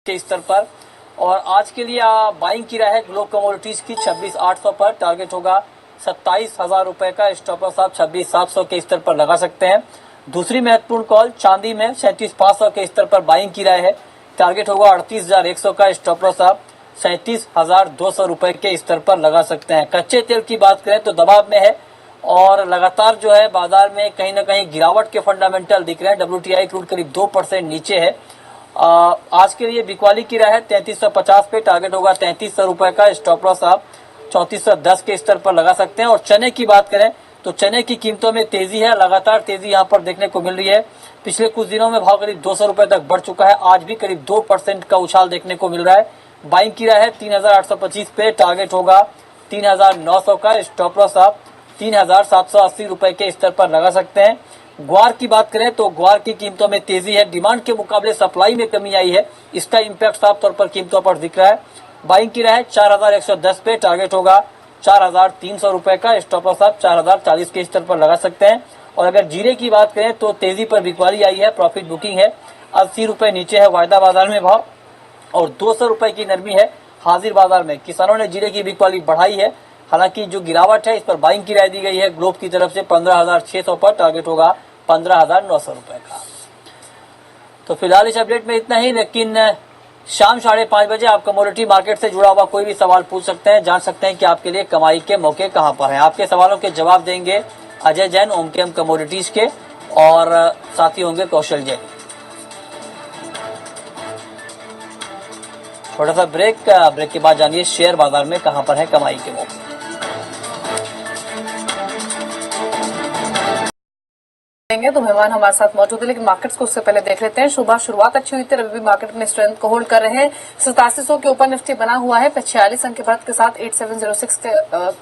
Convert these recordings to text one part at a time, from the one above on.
के स्तर पर। और आज के लिए बाइंग की राय है ग्लोब कमोडिटीज की 26,800 पर, टारगेट होगा 27,000 रुपए का, स्टॉप लॉस आप 26,700 के स्तर पर लगा सकते हैं। दूसरी महत्वपूर्ण कॉल चांदी में 37,500 के स्तर पर बाइंग की राय है, टारगेट होगा 38,100 का, स्टॉप लॉस आप 37,200 रुपए के स्तर पर लगा सकते हैं। कच्चे तेल की बात करें तो दबाव में है और लगातार जो है बाजार में कहीं ना कहीं गिरावट के फंडामेंटल दिख रहे हैं। WTI क्रूड करीब 2% नीचे है। आज के लिए बिकवाली की राय है 3350 पे, टारगेट होगा 3300 रुपए का, स्टॉप लॉस आप 3410 के स्तर पर लगा सकते हैं। और चने की बात करें तो चने की कीमतों में तेजी है, लगातार तेजी यहाँ पर देखने को मिल रही है। पिछले कुछ दिनों में भाव करीब 200 रुपए तक बढ़ चुका है, आज भी करीब 2% का उछाल देखने को मिल रहा है। बाइंग की राय है 3825 पे, टारगेट होगा 3900 का, स्टॉप लॉस आप 3780 रुपए के स्तर पर लगा सकते हैं। ग्वार की बात करें तो ग्वार की कीमतों में तेजी है, डिमांड के मुकाबले सप्लाई में कमी आई है, इसका इंपैक्ट साफ तौर पर कीमतों पर दिख रहा है। बाइंग की राय है 4110 पे, टारगेट होगा 4300 रुपए का, स्टॉप लॉस आप 4040 के स्तर पर लगा सकते हैं। और अगर जीरे की बात करें तो तेजी पर बिकवाली आई है, प्रॉफिट बुकिंग है, 80 रुपए नीचे है वायदा बाजार में भाव और 200 रुपए की नरमी है हाजिर बाजार में। किसानों ने जीरे की बिकवाली बढ़ाई है, हालांकि जो गिरावट है इस पर बाइंग की राय दी गई है ग्लोब की तरफ से 15,600 पर, टारगेट होगा 15,900 रुपए का। तो फिलहाल इस अपडेट में इतना ही, लेकिन शाम 5:30 बजे आप कमोडिटी मार्केट से जुड़ा हुआ कोई भी सवाल पूछ सकते हैं, जान सकते हैं कि आपके लिए कमाई के मौके कहां पर हैं। आपके सवालों के जवाब देंगे अजय जैन ओमकेम कमोडिटीज के, और साथी होंगे कौशल जैन। थोड़ा सा ब्रेक के बाद जानिए शेयर बाजार में कहां पर है कमाई के मौके। तो मेहमान हमारे साथ मौजूद है, लेकिन मार्केट्स को उससे पहले देख लेते हैं। सुबह शुरुआत अच्छी हुई थी, अभी भी मार्केट अपने स्ट्रेंथ को होल्ड कर रहे हैं। 8700 के ऊपर निफ्टी बना हुआ है, 46 अंक के बढ़त के साथ 8706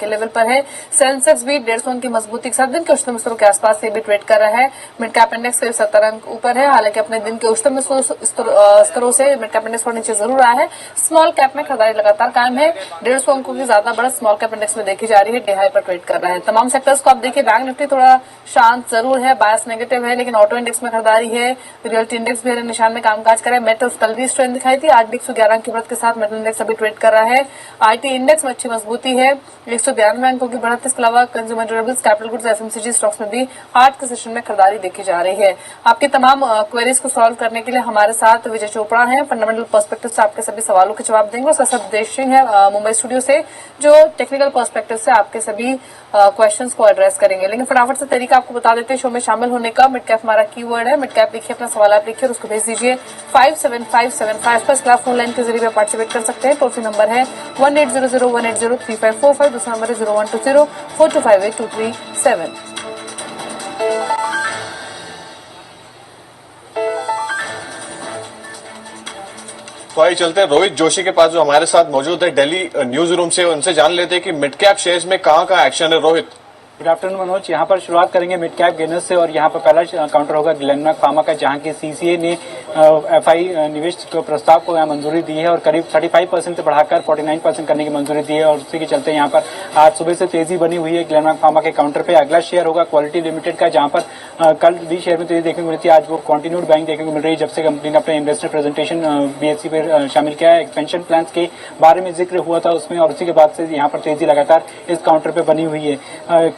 के लेवल पर है। सेंसेक्स भी 150 अंक की मजबूती के साथ दिन के उच्चतम स्तरों के आसपास से भी ट्रेड कर रहा है। मिड कैप इंडेक्स करीब 70 अंक ऊपर है, हालांकि अपने दिन के उच्चतम स्तरों से मिड कैप इंडेक्स नीचे जरूर आया है। स्मॉल कैप में खरीदारी लगातार कायम है, 150 अंकों की ज्यादा बढ़त स्मॉल कैप इंडेक्स में देखी जा रही है, डे हाई पर ट्रेड कर रहा है। तमाम सेक्टर्स को आप देखिए, बैंक निफ्टी थोड़ा शांत जरूर है, बायस नेगेटिव है, लेकिन ऑटो इंडेक्स में खरीदारी है। रियल्टी इंडेक्स भी निशान में कामकाज कर रहा है। मेटल्स कल भी स्ट्रेंथ दिखाई थी, आज भी 111 की बढ़त के साथ मेटल इंडेक्स अभी ट्रेड कर रहा है। आईटी इंडेक्स में अच्छी मजबूती है, 192 अंकों की बढ़त। इसके अलावा consumer durables, capital goods, FMCG stocks में भी आज के सेशन में खरीदारी देखी जा रही है। आपकी तमाम क्वेरीज को सॉल्व करने के लिए हमारे साथ विजय चोपड़ा है, फंडामेंटल पर्सपेक्टिव से आपके सभी सवालों के जवाब देंगे। उसका सददेव सिंह है मुंबई स्टूडियो से, जो टेक्निकल पर्सपेक्टिव से आपके सभी क्वेश्चंस को एड्रेस करेंगे। लेकिन फटाफट से तरीका आपको बता देते हैं शो में शामिल होने का। मिड कैप हमारा कीवर्ड है, मिड कैप लिखिए, अपना सवाल आप लिखिए और उसको भेज दीजिए 57575 पर। इसके फोन लाइन के जरिए पार्टिसिपेट कर सकते हैं। टोल फ्री नंबर है 180018035545, दूसरा नंबर है 012042582337। तो आइए चलते हैं रोहित जोशी के पास, जो हमारे साथ मौजूद है दिल्ली न्यूज रूम से। उनसे जान लेते हैं कि मिड कैप शेयर्स में कहां का एक्शन है। Rohit, good afternoon Manoj. यहाँ पर शुरुआत करेंगे मिड कैप गेनर्स से और यहाँ पर पहला काउंटर होगा ग्लेनमार्क फार्मा का, जहाँ की सीसीए ने एफआई निवेश के प्रस्ताव को यहाँ मंजूरी दी है और करीब 35% से बढ़ाकर 49% करने की मंजूरी दी है। और उसी के चलते यहाँ पर आज सुबह से तेजी बनी हुई है ग्लेनमार्क फार्मा के काउंटर पे। अगला शेयर होगा क्वालिटी लिमिटेड का, जहाँ पर कल भी शेयर में तेजी देखने को मिली थी, आज वो कंटिन्यूड बाइंग देखने को मिल रही है जब से कंपनी ने अपने इन्वेस्टर प्रेजेंटेशन बीएससी पर शामिल किया है। एक्सपेंशन प्लान्स के बारे में जिक्र हुआ था उसमें, और उसी के बाद से यहाँ पर तेजी लगातार इस काउंटर पे बनी हुई है।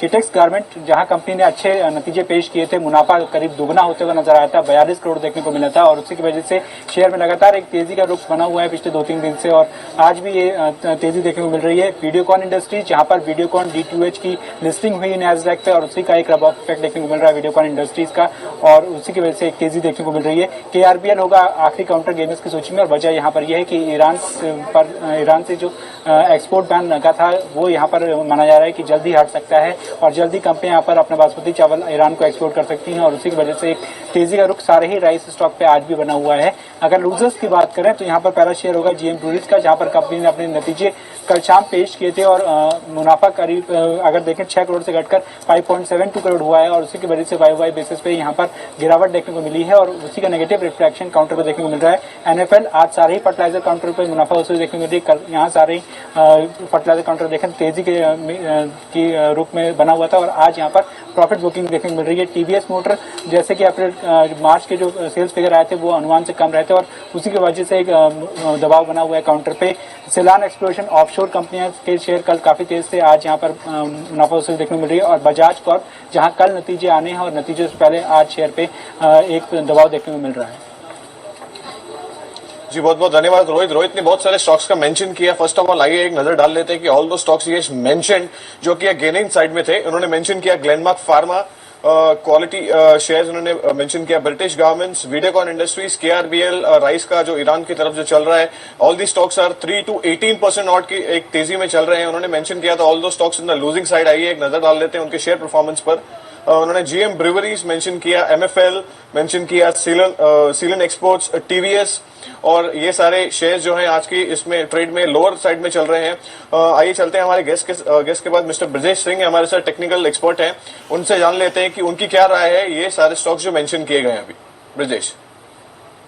किटेक्स गारमेंट, जहां कंपनी ने अच्छे नतीजे पेश किए थे, मुनाफा करीब दुगना होते हुए नजर आया था, 42 करोड़ देखने को मिला था, और उसी की वजह से शेयर में लगातार एक तेजी का रुख बना हुआ है पिछले 2-3 दिन से, और आज भी ये तेजी देखने को मिल रही है। वीडियोकॉन इंडस्ट्रीज, जहां पर वीडियोकॉन D2H की लिस्टिंग हुई नैस्डैक पे, और उसी का एक रब ऑफ इफेक्ट देखने को मिल रहा है वीडियोकॉन इंडस्ट्रीज का, और उसी की वजह से एक तेजी देखने को मिल रही है। KRBL होगा आखिरी काउंटर गेनर्स की सूची में, और वजह यहाँ पर यह है कि ईरान से जो एक्सपोर्ट बैन लगा था वो यहाँ पर माना जा रहा है कि जल्दी हट सकता है, और जल्दी कंपनी यहाँ पर अपना बासमती चावल ईरान को एक्सपोर्ट कर सकती हैं, और उसी की वजह से एक तेजी का रुख सारे ही राइस स्टॉक पे आज भी बना हुआ है। अगर लूजर्स की बात करें तो यहाँ पर पहला शेयर होगा GM टूरिस्ट का, जहाँ पर कंपनी ने अपने नतीजे कल शाम पेश किए थे, और मुनाफा करीब अगर देखें 6 करोड़ से घटकर 5.72 करोड़ हुआ है, और उसी की वजह से वाई बेसिस पे यहाँ पर गिरावट देखने को मिली है, और उसी का नेगेटिव रिफ्लेक्शन काउंटर पर देखने को मिल रहा है। NFL आज सारे ही फर्टिलाइजर काउंटर पर मुनाफा वसूली देखने को मिल रही है। यहाँ सारे ही फर्टिलाइजर काउंटर देखें तेजी के रूप में बना हुआ था, और आज यहाँ पर प्रॉफिट बुकिंग देखने को मिल रही है। TVS मोटर जैसे कि अप्रैल मार्च के जो सेल्स फिगर आए थे वो अनुमान से कम रहे थे और उसी की वजह से एक दबाव बना हुआ है काउंटर पे। सिलान एक्सप्लोरेशन ऑफशोर कंपनियां के शेयर कल काफी तेज से आज यहाँ पर मुनाफा वसूली देखने को मिल रही है और बजाज कॉर्प जहाँ कल नतीजे आने हैं और नतीजे से पहले आज शेयर पे एक दबाव देखने को मिल रहा है। जी बहुत बहुत धन्यवाद रोहित ने बहुत सारे स्टॉक्स का मेंशन किया। फर्स्ट ऑफ ऑल आइए एक नजर डाल लेते हैं कि ऑल दो स्टॉक्स ये मेंशन जो कि गेनिंग साइड में थे। उन्होंने मेंशन किया ग्लेनमार्क फार्मा क्वालिटी शेयर्स उन्होंने मेंशन किया, British garments, Videocon industries, KRBL rice का जो ईरान की तरफ जो चल रहा है। All the stocks are 3 to 18% odd की एक तेजी में चल रहे हैं। उन्होंने मेंशन किया था ऑल दो stocks in the losing side. आइए एक नजर डाल लेते हैं उनके शेयर परफॉर्मेंस पर। उन्होंने जीएम ब्रिवरीज मेंशन किया, एमएफएल मेंशन किया, सीलन एक्सपोर्ट्स, टीवीएस और ये सारे शेयर्स जो हैं आज की इसमें ट्रेड में लोअर साइड में चल रहे हैं। आइए चलते हैं हमारे गेस्ट के बाद मिस्टर ब्रजेश सिंह हमारे साथ टेक्निकल एक्सपर्ट हैं, उनसे जान लेते हैं कि उनकी क्या राय है ये सारे स्टॉक्स जो मेंशन किए गए हैं अभी। ब्रजेश।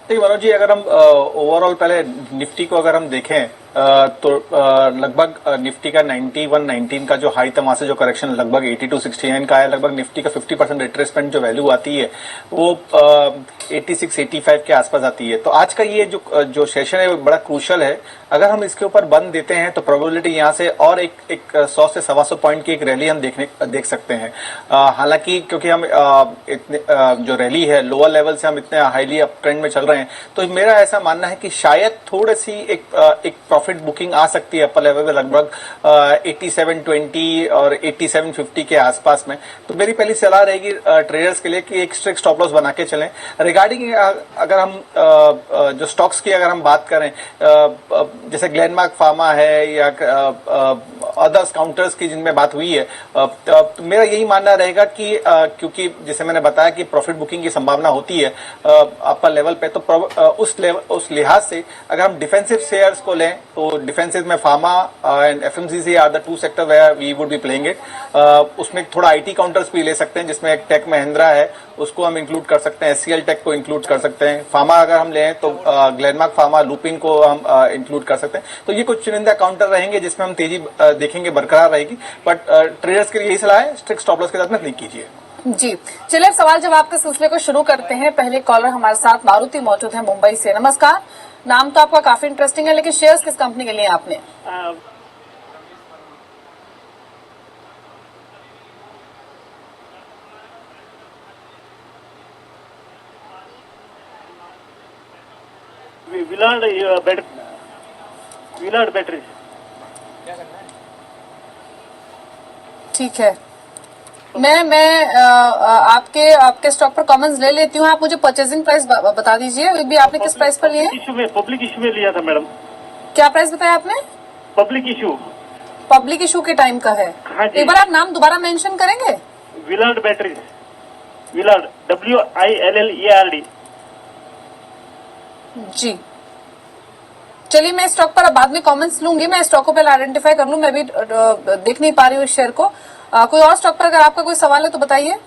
देखिए मनोज जी, अगर हम ओवरऑल पहले निफ्टी को अगर हम देखें तो लगभग निफ्टी का 91-19 का जो हाई था वहां से जो करेक्शन लगभग 82-69 का है। लगभग निफ्टी का 50% रिट्रेसमेंट जो वैल्यू आती है वो 86-85 के आसपास आती है। तो आज का ये जो सेशन है वो बड़ा क्रूशल है। अगर हम इसके ऊपर बंद देते हैं तो प्रोबेबिलिटी यहाँ से और एक 100 से 125 पॉइंट की एक रैली हम देख सकते हैं। हालांकि क्योंकि हम इतने जो रैली है लोअर लेवल से हम इतने हाईली अप ट्रेंड में चल रहे हैं, तो मेरा ऐसा मानना है कि शायद थोड़ी सी एक प्रॉफिट बुकिंग आ सकती है अपर लेवल में लगभग 87.20 और 87.50 के आसपास में। तो मेरी पहली सलाह रहेगी ट्रेडर्स के लिए कि एक स्ट्रिक्ट स्टॉप लॉस बना के चलें। रिगार्डिंग अगर हम जो स्टॉक्स की अगर हम बात करें जैसे ग्लेनमार्क फार्मा है या अदर्स काउंटर्स की जिनमें बात हुई है, तो मेरा यही मानना रहेगा कि क्योंकि जैसे मैंने बताया कि प्रॉफिट बुकिंग की संभावना होती है अपर लेवल पे, तो उस लिहाज से अगर हम डिफेंसिव शेयर्स को लें तो डिफेंसिव में pharma and FMCG are the two sector where we would be playing it. उसमें थोड़ा आईटी काउंटर्स भी ले सकते हैं जिसमें एक टेक महिंद्रा है उसको हम इंक्लूड कर सकते हैं, एचसीएल टेक को इंक्लूड कर सकते हैं। फार्मा अगर हम लें तो ग्लेनमार्क फार्मा, लुपिन को हम इंक्लूड कर सकते हैं। तो ये कुछ चुनिंदा काउंटर रहेंगे जिसमें हम तेजी देखेंगे बरकरार रहेगी। बट ट्रेडर्स के लिए यही सलाह है, स्ट्रिक्ट स्टॉप लॉस के साथ में नहीं कीजिए। जी चलिए अब सवाल जवाब के सिलसिले को शुरू करते हैं। पहले कॉलर हमारे साथ मारुति मौजूद है मुंबई से। नमस्कार। नाम तो आपका काफी इंटरेस्टिंग है लेकिन शेयर्स किस कंपनी के लिए आपने? Willard battery. ठीक है, मैं आपके स्टॉक पर कमेंट्स ले लेती हूँ। आप मुझे परचेजिंग प्राइस बता दीजिए, अभी आपने किस प्राइस पर लिए हैं? पब्लिक इशू में लिया था मैडम। क्या प्राइस बताया आपने? पब्लिक इशू के टाइम का है। हाँ जी। एक बार आप नाम दोबारा मेंशन करेंगे? Willard battery, Willard WILLERD। जी चलिए, मैं स्टॉक पर अब बाद में कमेंट्स लूंगी। मैं स्टॉक को पहले आइडेंटिफाई कर लूं, मैं भी देख नहीं पा रही हूँ इस शेयर को। कोई और स्टॉक पर अगर आपका कोई सवाल है तो बताइए।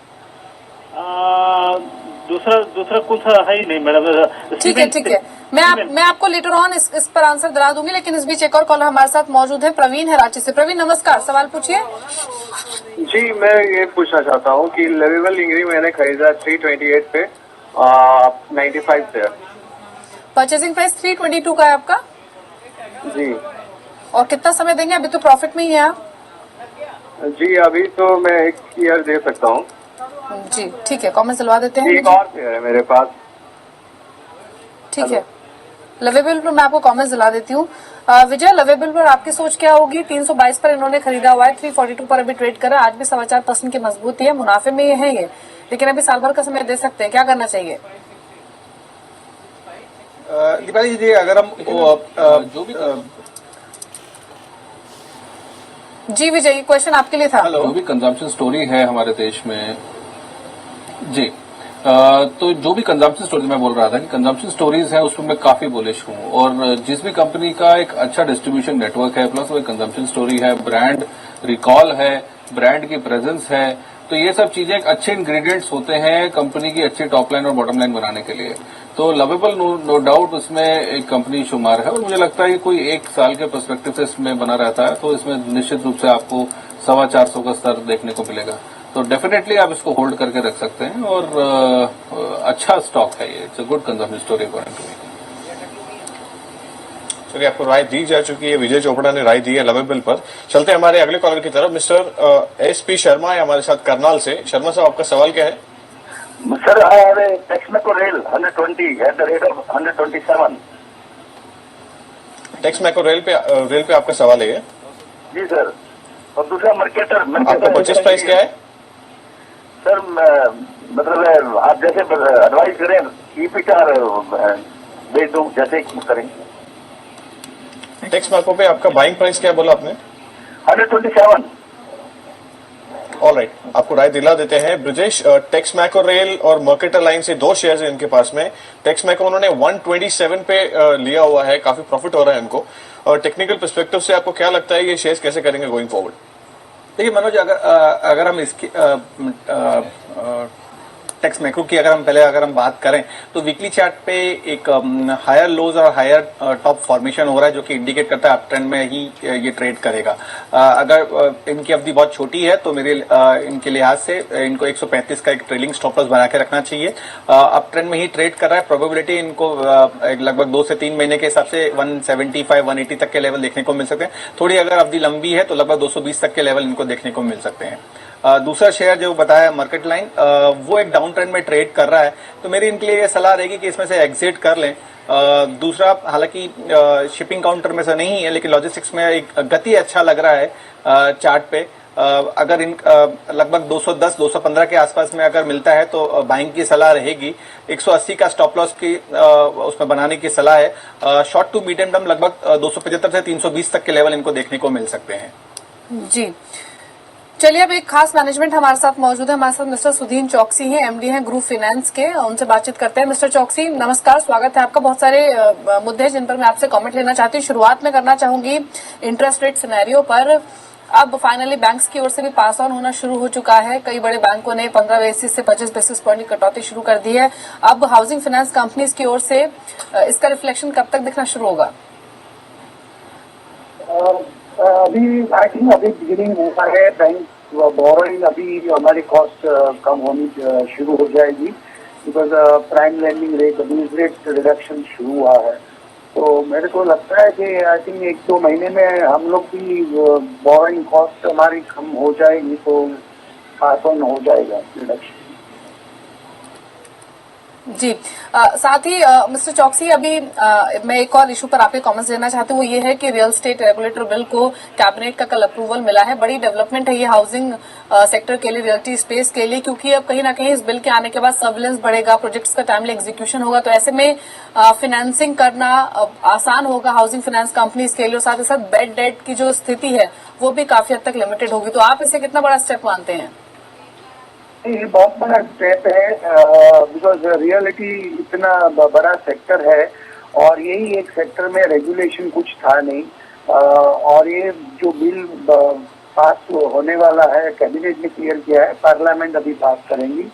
दूसरा कौन सा है ही नहीं मैडम। ठीक है, मैं आपको लेटर ऑन इस पर आंसर दिला दूंगी। लेकिन इस बीच एक और कॉलर हमारे साथ मौजूद है, प्रवीण है रांची से। प्रवीण नमस्कार, सवाल पूछिए। जी मैं ये पूछना चाहता हूँ कि लेवेबल इंग्री मैंने खरीदा 328 पे 95 से। परचेजिंग प्राइस 322 का है आपका जी। और कितना समय देंगे? अभी तो प्रॉफिट में ही है आप। जी अभी तो मैं 1 ईयर दे सकता हूँ। जी ठीक है, कमेंट दिलवा देते हैं। एक और शेयर है मेरे पास। ठीक है, लवेबल पर मैं आपको कमेंट्स दिला देती हूँ। विजय, लवेबल पर आपकी सोच क्या होगी? 322 पर इन्होंने खरीदा हुआ है, 342 पर अभी ट्रेड करा। आज भी 4.25% की मजबूती है, मुनाफे में है ये, लेकिन अभी साल भर का समय दे सकते हैं। क्या करना चाहिए? दीपाली जी अगर हम जो भी जी विजय, ये क्वेश्चन आपके लिए था। जो भी कंजम्पशन स्टोरी है हमारे देश में जी, तो जो भी कंजम्पशन स्टोरी मैं बोल रहा था कि कंजम्पशन स्टोरीज है उसमें मैं काफी बुलिश हूँ। और जिस भी कंपनी का एक अच्छा डिस्ट्रीब्यूशन नेटवर्क है प्लस वो कंजम्पशन स्टोरी है, ब्रांड रिकॉल है, ब्रांड की प्रेजेंस है, तो ये सब चीजें एक अच्छे इंग्रेडिएंट्स होते हैं कंपनी की अच्छी टॉप लाइन और बॉटम लाइन बनाने के लिए। तो लवेबल नो डाउट उसमें एक कंपनी शुमार है और मुझे लगता है कि कोई 1 साल के पर्सपेक्टिव से इसमें बना रहता है तो इसमें निश्चित रूप से आपको 425 का स्तर देखने को मिलेगा। तो डेफिनेटली आप इसको होल्ड करके रख सकते हैं और अच्छा स्टॉक है ये। It's a good consumption story according to me. चलिए, आपको राय दी जा चुकी है, विजय चोपड़ा ने राय दी है लवेबल पर। चलते हैं हमारे अगले कॉलर की तरफ। मिस्टर SP शर्मा है हमारे साथ करनाल से। शर्मा साहब, आपका सवाल क्या है? Sir, I have a Texmaco Rail 120 at the rate of 127. Texmaco rail पे आपका सवाल है ये? जी सर। और दूसरा मार्केटर आपका परचेस प्राइस क्या है? सर मतलब आप जैसे एडवाइस करें ईपीआर बेच दूं जैसे करें। टेक्समैको पे आपका बाइंग प्राइस क्या बोला आपने? 127। ऑलराइट, आपको राय दिला देते हैं। ब्रजेश, टेक्समैको रेल और मर्केटर लाइन से दो शेयर्स हैं इनके पास में। टेक्समैको उन्होंने 127 पे लिया हुआ है, काफी प्रॉफिट हो रहा है इनको। और टेक्निकल पर्सपेक्टिव से आपको क्या लगता है ये शेयर्स कैसे करेंगे गोइंग फॉरवर्ड? देखिए मनोज, अगर हम इसकी टेक्समैको की अगर हम बात करें तो वीकली चार्ट पे एक हायर लोज और हायर टॉप फॉर्मेशन हो रहा है, जो कि इंडिकेट करता है अप ट्रेंड में ही ये ट्रेड करेगा। अगर इनकी अवधि बहुत छोटी है तो मेरे इनके लिहाज से इनको 135 का एक ट्रेलिंग स्टॉप लॉस बना के रखना चाहिए। अप ट्रेंड में ही ट्रेड कर रहा है, प्रोबेबिलिटी इनको लगभग 2 से 3 महीने के हिसाब से 175 180 तक के लेवल देखने को मिल सकते हैं। थोड़ी अगर अवधि लंबी है तो लगभग 220 तक के लेवल इनको देखने को मिल सकते हैं। दूसरा शेयर जो बताया मार्केट लाइन, वो एक डाउन ट्रेंड में ट्रेड कर रहा है, तो मेरी इनके लिए ये सलाह रहेगी कि इसमें से एग्जिट कर लें। दूसरा, हालांकि शिपिंग काउंटर में से नहीं है, लेकिन लॉजिस्टिक्स में एक गति अच्छा लग रहा है चार्ट पे। अगर इन लगभग 210 215 के आसपास में अगर मिलता है तो बाइंग की सलाह रहेगी। 180 का स्टॉप लॉस की उसमें बनाने की सलाह है। शॉर्ट टू मीडियम टर्म लगभग 275 से 320 तक के लेवल इनको देखने को मिल सकते हैं। जी, चलिए अब एक खास मैनेजमेंट हमारे साथ मौजूद है। हमारे साथ मिस्टर सुधीन चौकसी हैं, MD हैं ग्रुप फाइनेंस के। उनसे बातचीत करते हैं। मिस्टर चौकसी, नमस्कार, स्वागत है आपका। बहुत सारे मुद्दे हैं जिन पर मैं आपसे कमेंट लेना चाहती हूँ। शुरुआत में करना चाहूंगी इंटरेस्ट रेट सिनेरियो पर। अब फाइनली बैंक्स की ओर से भी पास ऑन होना शुरू हो चुका है। कई बड़े बैंकों ने 15 बेसिस से 25 बेसिस पॉइंट की कटौती शुरू कर दी है। अब हाउसिंग फाइनेंस कंपनीज की ओर से इसका रिफ्लेक्शन कब तक दिखना शुरू होगा? अभी आई थिंक अभी बिगिनिंग हुआ है। बैंक बोरोइंग अभी हमारी कॉस्ट कम होनी शुरू हो जाएगी, because prime landing rate base rate reduction शुरू हुआ है। तो मेरे को लगता है कि आई थिंक 1-2 महीने में हम लोग की बोरोइंग कॉस्ट हमारी कम हो जाएगी, तो पास ऑन हो जाएगा रिडक्शन। जी, साथ ही मिस्टर चौकसी, अभी मैं एक और इशू पर आपके कमेंट्स देना चाहती हूँ। वो ये है कि रियल एस्टेट रेगुलेटर बिल को कैबिनेट का कल अप्रूवल मिला है। बड़ी डेवलपमेंट है ये हाउसिंग सेक्टर के लिए, रियल्टी स्पेस के लिए, क्योंकि अब कहीं ना कहीं इस बिल के आने के बाद सर्विलेंस बढ़ेगा, प्रोजेक्ट्स का टाइमली एग्जीक्यूशन होगा। तो ऐसे में फाइनेंसिंग करना आसान होगा हाउसिंग फाइनेंस कंपनीज के लिए, और साथ ही साथ बेड डेट की जो स्थिति है वो भी काफी हद तक लिमिटेड होगी। तो आप इसे कितना बड़ा स्टेप मानते हैं? ये बहुत बड़ा स्टेप है, बिकॉज रियलिटी इतना बड़ा सेक्टर है और यही एक सेक्टर में रेगुलेशन कुछ था नहीं। और ये जो बिल पास होने वाला है, कैबिनेट ने क्लियर किया है, पार्लियामेंट अभी पास करेंगी।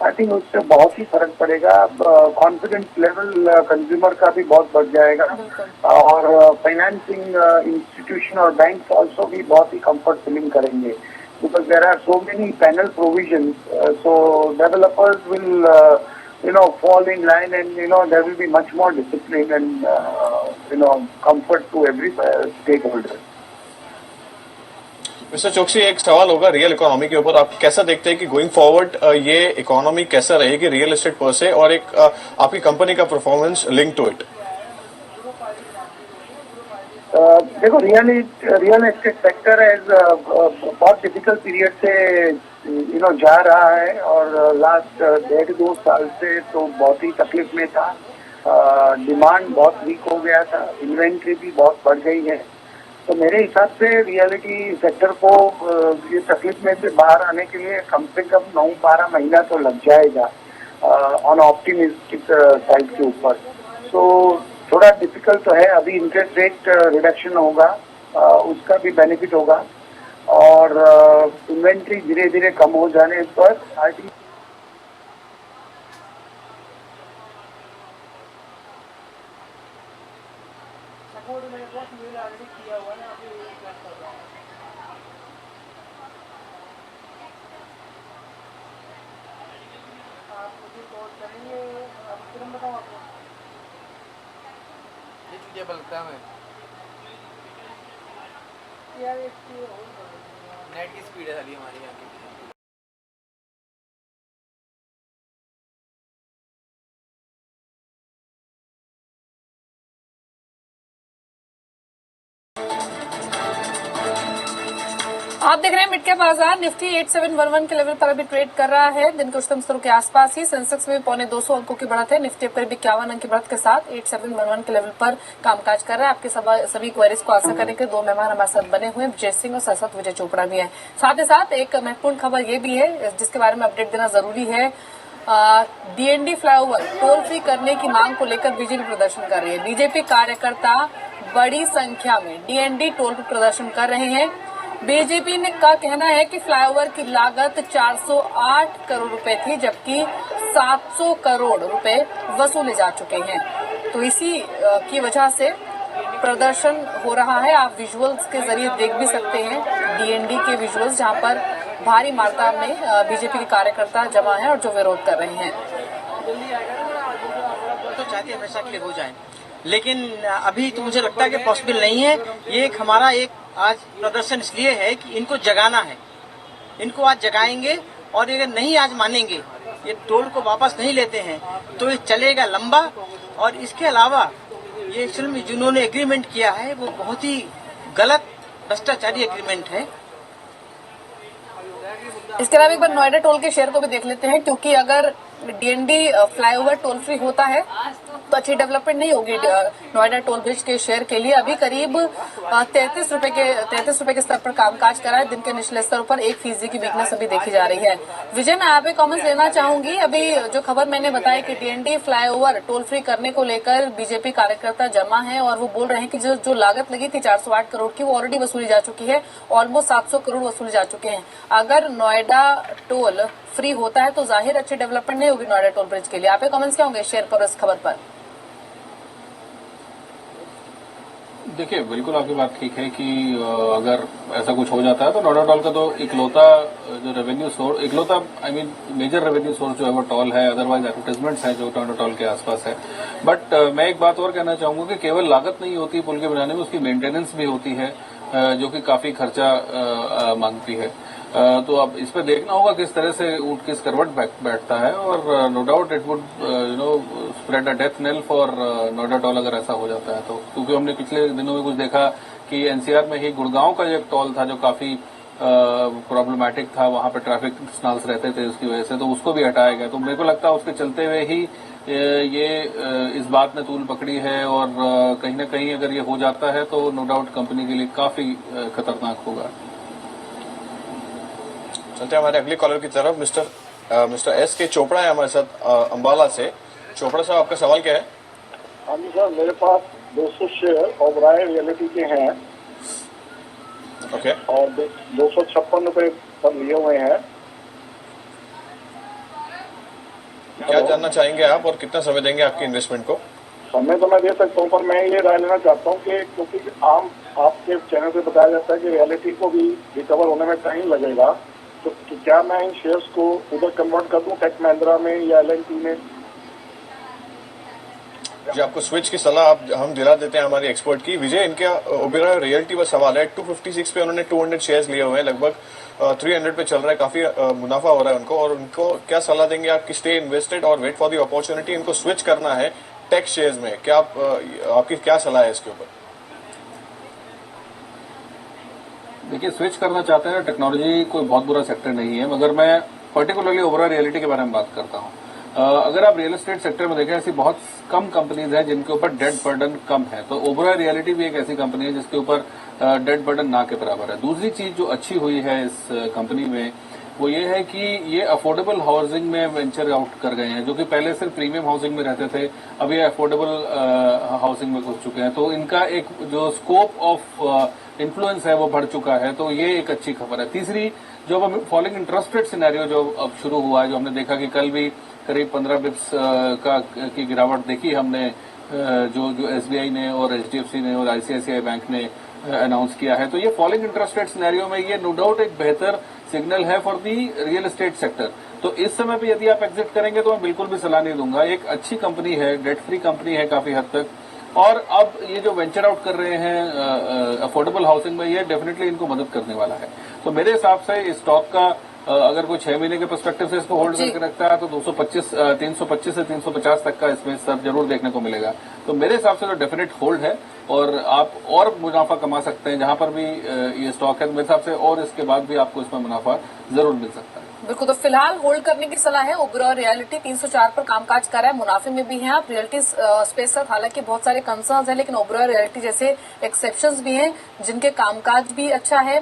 आई थिंक उससे बहुत ही फर्क पड़ेगा। कॉन्फिडेंस लेवल कंज्यूमर का भी बहुत बढ़ जाएगा, और फाइनेंसिंग इंस्टीट्यूशन और बैंक ऑल्सो भी बहुत ही कंफर्ट फीलिंग करेंगे, because there are so many panel provisions, so developers will fall in line, and there will be much more discipline and comfort to every stakeholder. Mister चौकसी, एक सवाल होगा real economy के ऊपर। आप कैसा देखते हैं कि गोइंग फॉरवर्ड ये इकोनॉमी कैसा रहेगी रियल एस्टेट पर से, और एक आपकी कंपनी का परफॉर्मेंस लिंक टू इट? देखो, रियल एस्टेट सेक्टर एज बहुत डिफिकल्ट पीरियड से जा रहा है, और लास्ट 1.5-2 साल से तो बहुत ही तकलीफ में था। डिमांड बहुत वीक हो गया था, इन्वेंट्री भी बहुत बढ़ गई है। तो मेरे हिसाब से रियलिटी सेक्टर को ये तकलीफ में से बाहर आने के लिए कम से कम 9-12 महीना तो लग जाएगा ऑन ऑप्टिमिस्टिक साइड के ऊपर। तो थोड़ा डिफिकल्ट तो है। अभी इंटरेस्ट रेट रिडक्शन होगा, उसका भी बेनिफिट होगा, और इन्वेंट्री धीरे धीरे कम हो जाने पर आई थिंक नेट की स्पीड है साली हमारी यहाँ की। आप देख रहे हैं मिड कैप बाजार। निफ्टी 8711 के लेवल पर अभी ट्रेड कर रहा है। दिन के उच्चतम स्तरों के आसपास ही। सेंसेक्स में 250 अंकों की बढ़त है। निफ्टी करीब 51 अंक की बढ़त के साथ 8711 के लेवल पर कामकाज कर रहा है। आपके सभी क्वेरीज को आंसर करने के दो मेहमान हमारे साथ बने हुए हैं, विजय सिंह और साथ विजय चोपड़ा भी है। साथ ही साथ एक महत्वपूर्ण खबर ये भी है जिसके बारे में अपडेट देना जरूरी है। डीएनडी फ्लाईओवर टोल फ्री करने की मांग को लेकर बीजेपी प्रदर्शन कर रही है। बीजेपी कार्यकर्ता बड़ी संख्या में डीएनडी टोल पर प्रदर्शन कर रहे हैं। बीजेपी का कहना है कि फ्लाईओवर की लागत 408 करोड़ रुपए थी, जबकि 700 करोड़ रुपए वसूले जा चुके हैं। तो इसी की वजह से प्रदर्शन हो रहा है। आप विजुअल्स के जरिए देख भी सकते हैं डीएनडी के विजुअल्स, जहां पर भारी मात्रा में बीजेपी के कार्यकर्ता जमा हैं और जो विरोध कर रहे हैं। तो चाहते हमेशा के लिए हो जाए, लेकिन अभी तो मुझे लगता है कि पॉसिबल नहीं है। ये एक हमारा आज प्रदर्शन इसलिए है कि इनको जगाना है। इनको आज जगाएंगे और अगर नहीं आज मानेंगे, ये टोल को वापस नहीं लेते हैं, तो ये चलेगा लंबा। और इसके अलावा ये फिल्म जिन्होंने एग्रीमेंट किया है वो बहुत ही गलत भ्रष्टाचारी एग्रीमेंट है। इसके अलावा एक बार नोएडा टोल के शेयर को भी देख लेते हैं, क्योंकि अगर डीएनडी फ्लाईओवर टोल फ्री होता है तो अच्छी डेवलपमेंट नहीं होगी नोएडा टोल ब्रिज के शेयर के लिए। अभी करीब 33 रुपए के स्तर पर कामकाज कर रहा है। दिन के निचले स्तर पर 1% की वीकनेस अभी देखी जा रही है। विजय, मैं आप कमेंट्स लेना चाहूंगी। अभी जो खबर मैंने बताई कि डीएनडी फ्लाईओवर टोल फ्री करने को लेकर बीजेपी कार्यकर्ता जमा है और वो बोल रहे हैं कि जो लागत लगी थी 408 करोड़ की, वो ऑलरेडी वसूली जा चुकी है। ऑलमोस्ट 700 करोड़ वसूले जा चुके हैं। अगर नोएडा टोल फ्री होता है तो जाहिर अच्छी डेवलपमेंट नहीं होगी नोएडा टोल ब्रिज के लिए। आपके कमेंट्स क्या होंगे शेयर पर, इस खबर पर? देखिए, बिल्कुल आपकी बात ठीक है कि अगर ऐसा कुछ हो जाता है तो नोएडा टोल का तो इकलौता जो रेवेन्यू सोर्स, इकलौता मेजर रेवेन्यू सोर्स जो है वो टोल है। अदरवाइज एडवर्टाइजमेंट्स है जो नोएडा टोल के आसपास है। बट मैं एक बात और कहना चाहूंगा कि केवल लागत नहीं होती पुल के बनाने में, उसकी मेंटेनेंस भी होती है, जो कि काफी खर्चा मांगती है। तो अब इस पर देखना होगा किस तरह से ऊंट किस करवट बैठता है। और no doubt it would spread a death nail for Noida toll अगर ऐसा हो जाता है तो। क्योंकि हमने पिछले दिनों में कुछ देखा कि एनसीआर में ही गुड़गांव का जो एक टोल था जो काफी प्रॉब्लमेटिक था, वहां पे ट्रैफिक सिग्नल्स रहते थे उसकी वजह से, तो उसको भी हटाया गया। तो मेरे को लगता है उसके चलते हुए ही ये इस बात ने तूल पकड़ी है। और कहीं ना कहीं अगर ये हो जाता है तो नो डाउट कंपनी के लिए काफी खतरनाक होगा। चलते हैं हमारे अगले कॉलर की तरफ। मिस्टर एस के चोपड़ा है हमारे साथ अंबाला से। चोपड़ा साहब, आपका सवाल क्या है? हाँ जी सर, मेरे पास 200 शेयर ओबराय रियलिटी के हैं। ओके। और 256 रुपए पर लिए हुए हैं। क्या जानना चाहेंगे आप और कितना समय देंगे आपकी इन्वेस्टमेंट को? समय तो मैं दे सकता हूँ, पर मैं ये राय लेना चाहता हूँ कि क्योंकि आपके चैनल पे बताया जाता है कि रियलिटी को भी रिकवर होने में टाइम लगेगा, तो क्या मैं इन शेयर्स को उधर कन्वर्ट कर दूं, टेक महिंद्रा में या एलएनटी में? जी, आपको स्विच की सलाह हम दिला देते हैं हमारी एक्सपर्ट की। विजय, इनका ओबेरॉय रियल्टी पर सवाल है। 256 पे उन्होंने 200 शेयर्स लिए हुए हैं, लगभग 300 पे चल रहा है, काफी मुनाफा हो रहा है उनको। और उनको क्या सलाह देंगे आप कि स्टे इन्वेस्टेड और वेट फॉर द अपॉर्चुनिटी? इनको स्विच करना है टेक शेयर्स में, क्या आपकी क्या सलाह है इसके ऊपर? देखिए, स्विच करना चाहते हैं, टेक्नोलॉजी कोई बहुत बुरा सेक्टर नहीं है, मगर मैं पर्टिकुलरली ओवरऑल रियलिटी के बारे में बात करता हूं। अगर आप रियल एस्टेट सेक्टर में देखें, ऐसी बहुत कम कंपनीज हैं जिनके ऊपर डेट बर्डन कम है। तो ओवरऑल रियलिटी भी एक ऐसी कंपनी है जिसके ऊपर डेट बर्डन ना के बराबर है। दूसरी चीज जो अच्छी हुई है इस कंपनी में वो ये है कि ये अफोर्डेबल हाउसिंग में वेंचर आउट कर गए हैं, जो कि पहले सिर्फ प्रीमियम हाउसिंग में रहते थे, अब ये अफोर्डेबल हाउसिंग में घुस चुके हैं। तो इनका एक जो स्कोप ऑफ इन्फ्लुएंस है वो बढ़ चुका है, तो ये एक अच्छी खबर है। तीसरी, जो अब फॉलिंग इंटरेस्ट रेट सिनेरियो जो अब शुरू हुआ है, जो हमने देखा कि कल भी करीब 15 बिप्स की गिरावट देखी हमने, जो एसबीआई ने और एचडीएफसी ने और आईसीआईसीआई बैंक ने अनाउंस किया है। तो ये फॉलिंग इंटरेस्ट रेट सिनेरियो में ये नो डाउट एक बेहतर सिग्नल है for the real estate sector. तो तो इस समय पे यदि आप एग्जिट करेंगे तो मैं बिल्कुल भी सलाह नहीं दूंगा। एक अच्छी कंपनी है, डेट फ्री कंपनी है काफी हद तक, और अब ये जो वेंचर आउट कर रहे हैं अफोर्डेबल हाउसिंग में, ये डेफिनेटली इनको मदद करने वाला है। तो मेरे हिसाब से इस स्टॉक का अगर कोई 6 महीने के पर्सपेक्टिव से इसको होल्ड करके रखता है तो 325 से 350 तक का इसमें सब जरूर देखने को मिलेगा। तो मेरे हिसाब से तो डेफिनेट होल्ड है और आप और मुनाफा कमा सकते हैं जहां पर भी ये स्टॉक है। मेरे हिसाब से और इसके बाद भी आपको इसमें मुनाफा जरूर मिल सकता है। बिल्कुल, तो फिलहाल होल्ड करने की सलाह है। ओबेरॉय रियल्टी 304 पर कामकाज कर रहा है, मुनाफे में भी हैं आप। रियल्टी स्पेस पर हालांकि बहुत सारे कंसर्न्स हैं, लेकिन ओबेरॉय रियल्टी जैसे एक्सेप्शंस भी हैं जिनके कामकाज भी अच्छा है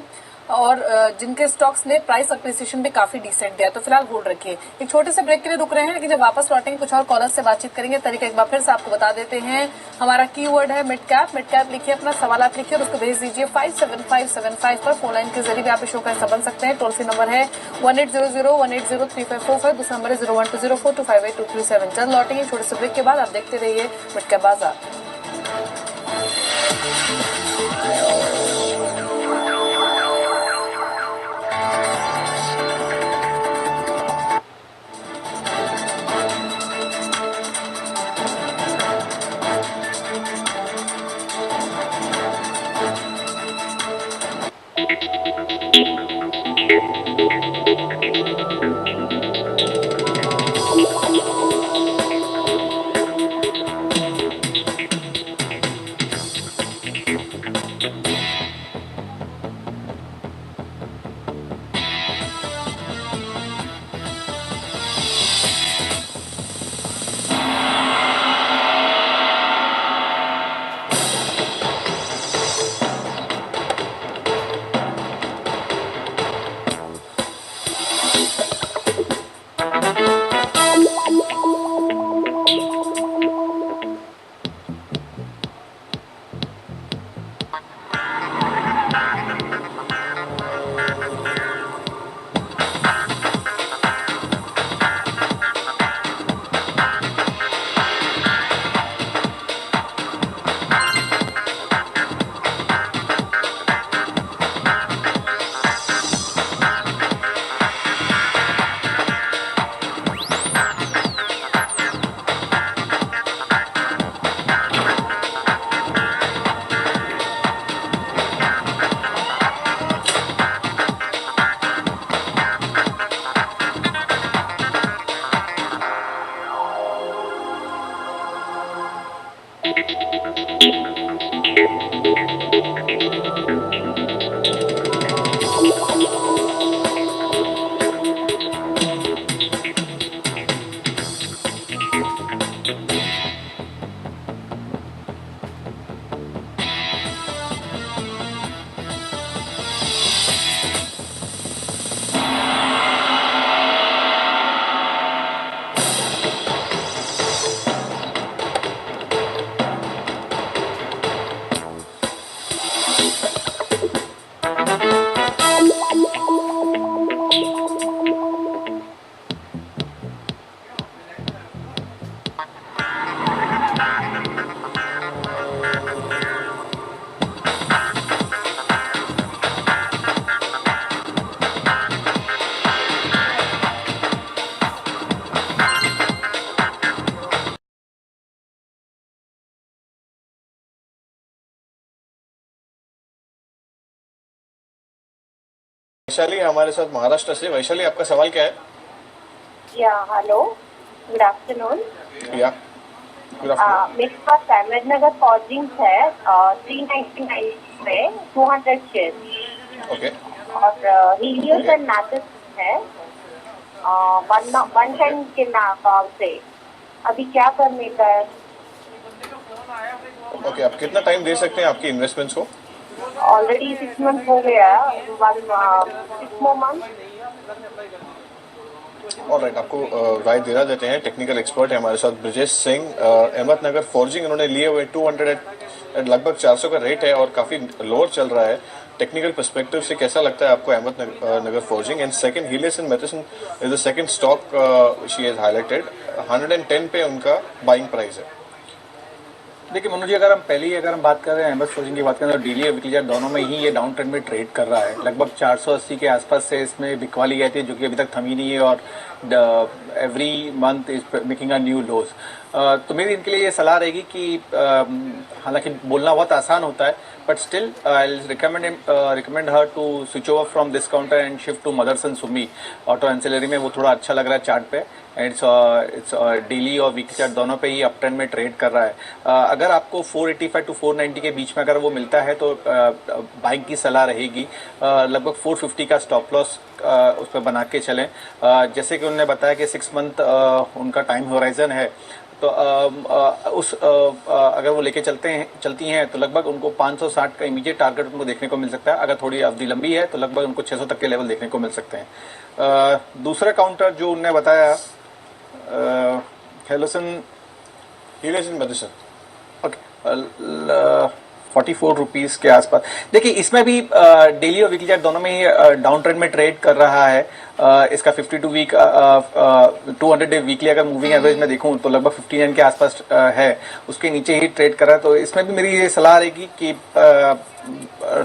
और जिनके स्टॉक्स ने प्राइस अप्रिसिएशन भी काफी डिसेंट दिया। तो फिलहाल होल्ड रखिए। एक छोटे से ब्रेक के लिए रुक रहे हैं, लेकिन जब वापस लौटेंगे कुछ और कॉलर्स से बातचीत करेंगे। तरीका एक बार फिर से आपको बता देते हैं। हमारा कीवर्ड है मिड कैप। मिड कैप लिखिए, अपना सवाल लिखिए और उसको भेज दीजिए 57575 पर। फोन लाइन के जरिए भी आप इस शो का हिस्सा बन सकते हैं। टोल फ्री नंबर है 1800-180-3545। दूसरा नंबर है 012042582337। जल्द लौटेंगे छोटे से ब्रेक के बाद। आप देखते रहिए मिड कैप बाजार। वैशाली हमारे साथ महाराष्ट्र से। वैशाली, आपका सवाल क्या है? या हेलो, गुड आफ्टरनून। या गुड आफ्टरनून। मेरे पास अहमदनगर फॉर्जिंग्स है 399 में 200 शेयर। ओके। और हीलियोस एंड नाटस है 110 के नाम से। अभी क्या करने का है? ओके, आप कितना टाइम दे सकते हैं आपकी इन्वेस्टमेंट्स को? ऑलरेडी 6 मंथ हो गया, 6 more months। ऑलराइट, आपको राय देना देते हैं। टेक्निकल एक्सपर्ट है हमारे साथ ब्रजेश सिंह। अहमदनगर फॉर्जिंग इन्होंने लिए हुए 200 लगभग 400 का रेट है और काफी लोअर चल रहा है। टेक्निकल पर्सपेक्टिव से कैसा लगता है आपको Ahmednagar forging? And second, Helios and Matheson is the second stock she has highlighted. 110 पे उनका बाइंग प्राइस है। देखिए मनोज जी, अगर हम बात कर रहे हैं एमएस फॉर्च्यून की बात करें तो डेली और वीकली चार्ट दोनों में ही ये डाउन ट्रेंड में ट्रेड कर रहा है। लगभग 480 के आसपास से इसमें बिकवाली गई थी, जो कि अभी तक थमी नहीं है और every month is making a new lows. तो मेरी इनके लिए ये सलाह रहेगी कि हालांकि बोलना बहुत आसान होता है, but still I recommend her to switch over from this counter and shift to Motherson Sumi auto ancillary में। वो थोड़ा अच्छा लग रहा है चार्ट पे, इट्स डेली और वीकली चार्ट दोनों पे ही अप ट्रेंड में ट्रेड कर रहा है। अगर आपको 485 टू 490 के बीच में अगर वो मिलता है तो बाइंग की सलाह रहेगी। लगभग 450 का स्टॉप लॉस उस पर बना के चलें। जैसे कि उन्होंने बताया कि 6 मंथ उनका टाइम होराइजन है, तो अगर वो लेके चलती हैं तो लगभग उनको 560 का इमीडिएट टारगेट उनको देखने को मिल सकता है। अगर थोड़ी अवधि लंबी है तो लगभग उनको 600 तक के लेवल देखने को मिल सकते हैं। दूसरा काउंटर जो उन्होंने बताया हेलोसन मदरसन, ओके, 44 रुपीज के आसपास। देखिए इसमें भी डेली और वीकली चार्ट दोनों में ही डाउन ट्रेंड में ट्रेड कर रहा है। इसका 52 वीक 200 डे वीकली अगर मूविंग एवरेज में देखूं तो लगभग 59 के आसपास है, उसके नीचे ही ट्रेड कर रहा है। तो इसमें भी मेरी ये सलाह रहेगी कि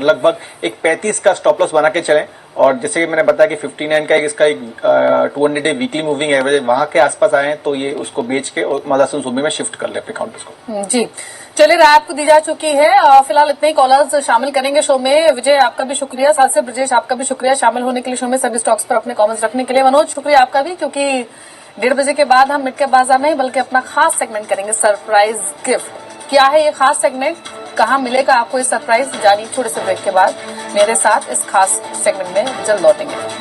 लगभग एक 35 का स्टॉप लॉस बना के चलें। और जैसे कि मैंने बताया कि 59 का इसका एक 200 डे वीकली मूविंग एवरेज वहां के आसपास आए हैं, तो ये उसको बेच के और मदरसन सुमी में शिफ्ट कर ले अपने काउंटर्स को। जी चलिए, राय आपको दी जा चुकी है। फिलहाल इतने ही कॉलर्स शामिल करेंगे शो में। विजय आपका भी शुक्रिया, साथ से ब्रजेश आपका भी शुक्रिया शामिल होने के लिए शो में, सभी स्टॉक्स पर अपने कमेंट्स रखने के लिए। मनोज शुक्रिया आपका भी, क्योंकि 1:30 बजे के बाद हम मिड कैप बाजार नहीं बल्कि अपना खास सेगमेंट करेंगे सरप्राइज गिफ्ट। क्या है ये खास सेगमेंट, कहाँ मिलेगा आपको ये सरप्राइज, जानिए छोटे से ब्रेक के बाद मेरे साथ इस खास सेगमेंट में जल्द लौटेंगे।